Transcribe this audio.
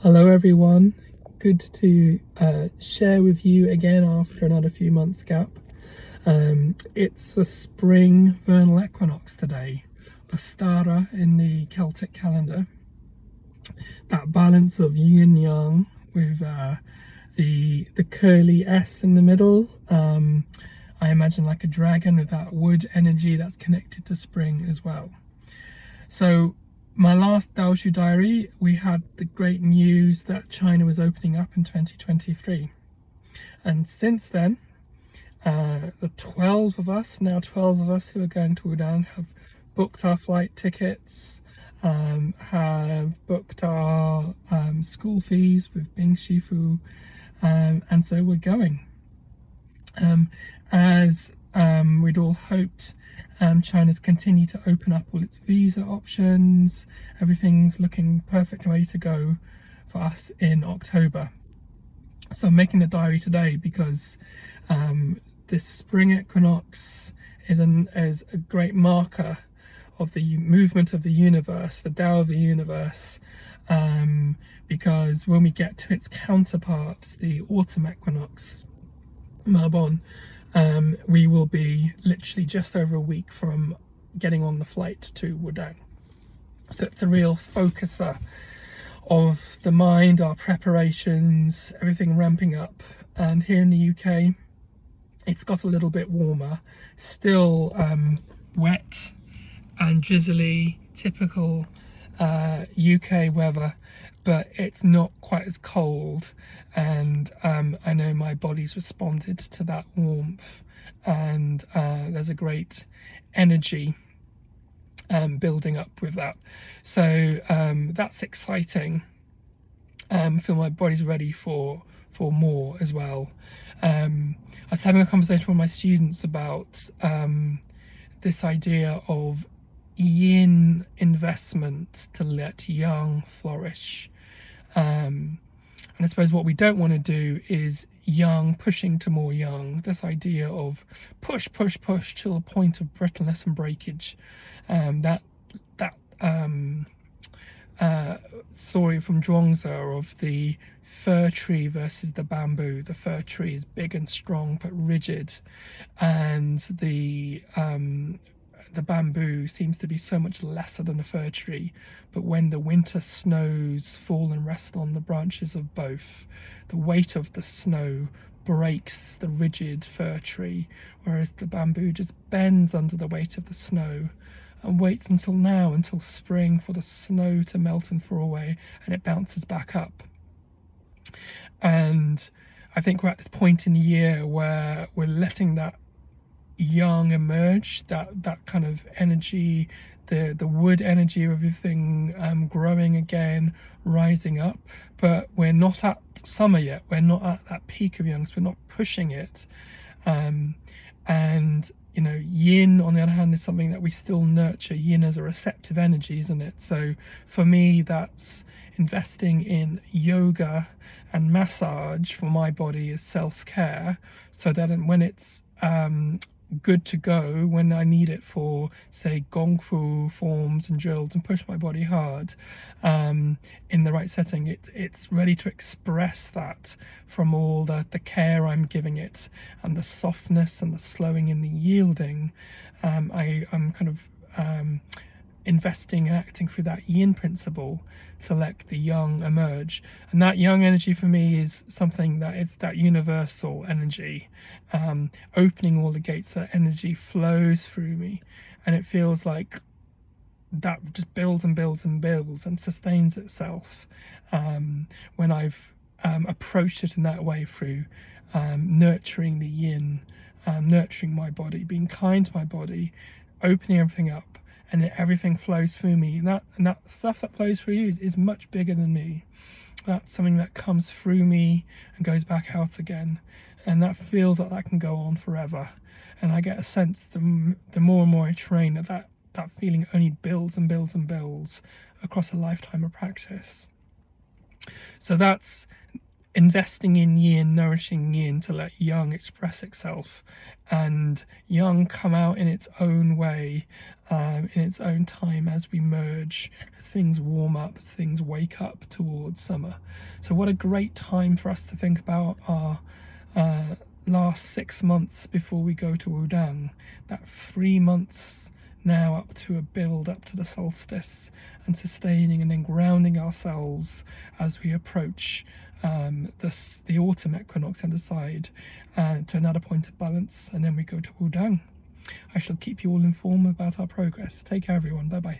Hello everyone, good to share with you again after another few months gap. It's the spring vernal equinox today, the Stara in the Celtic calendar. That balance of yin and yang with the curly S in the middle. I imagine like a dragon with that wood energy that's connected to spring as well. So my last Daoshu diary, we had the great news that China was opening up in 2023. And since then, the 12 of us who are going to Wudang have booked our flight tickets, have booked our school fees with Bing Shifu, and so we're going. As we'd all hoped, China's continued to open up all its visa options. Everything's looking perfect and ready to go for us in October. So I'm making the diary today because this spring equinox is a great marker of the movement of the universe, the Tao of the universe, because when we get to its counterpart, the autumn equinox, Marbon, we will be literally just over a week from getting on the flight to Wudang. So it's a real focuser of the mind, our preparations, everything ramping up. And here in the UK, it's got a little bit warmer, still wet and drizzly, typical UK weather, but it's not quite as cold. And I know my body's responded to that warmth, and there's a great energy building up with that. So that's exciting. Feel my body's ready for more as well. I was having a conversation with my students about this idea of yin investment to let yang flourish. And I suppose what we don't want to do is yang pushing to more yang. This idea of push till a point of brittleness and breakage. That story from Zhuangzi of the fir tree versus the bamboo. The fir tree is big and strong but rigid, and the bamboo seems to be so much lesser than a fir tree, but when the winter snows fall and rest on the branches of both, the weight of the snow breaks the rigid fir tree, whereas the bamboo just bends under the weight of the snow and waits until spring for the snow to melt and thaw away, and it bounces back up. And I think we're at this point in the year where we're letting that yang emerge, that kind of energy, the wood energy of everything growing again, rising up. But we're not at summer yet, we're not at that peak of yang, so we're not pushing it. And you know, yin on the other hand is something that we still nurture. Yin as a receptive energy, isn't it? So for me, that's investing in yoga and massage for my body as self-care, so that when it's good to go, when I need it for, say, gong fu forms and drills and push my body hard in the right setting, it's ready to express that from all the care I'm giving it, and the softness and the slowing and the yielding. I'm kind of investing and acting through that yin principle to let the yang emerge. And that yang energy for me is something that it's that universal energy, opening all the gates so energy flows through me, and it feels like that just builds and builds and builds and sustains itself when I've approached it in that way, through nurturing the yin, nurturing my body, being kind to my body, opening everything up, and everything flows through me. And that stuff that flows through you is much bigger than me. That's something that comes through me and goes back out again, and that feels like that can go on forever. And I get a sense the more and more I train, that feeling only builds and builds and builds across a lifetime of practice. So that's investing in yin, nourishing yin to let yang express itself and yang come out in its own way, in its own time as we merge, as things warm up, as things wake up towards summer. So what a great time for us to think about our last 6 months before we go to Wudang, that 3 months now up to a build up to the solstice, and sustaining and then grounding ourselves as we approach the autumn equinox and decide to another point of balance, and then we go to Wudang. I shall keep you all informed about our progress. Take care everyone, bye bye.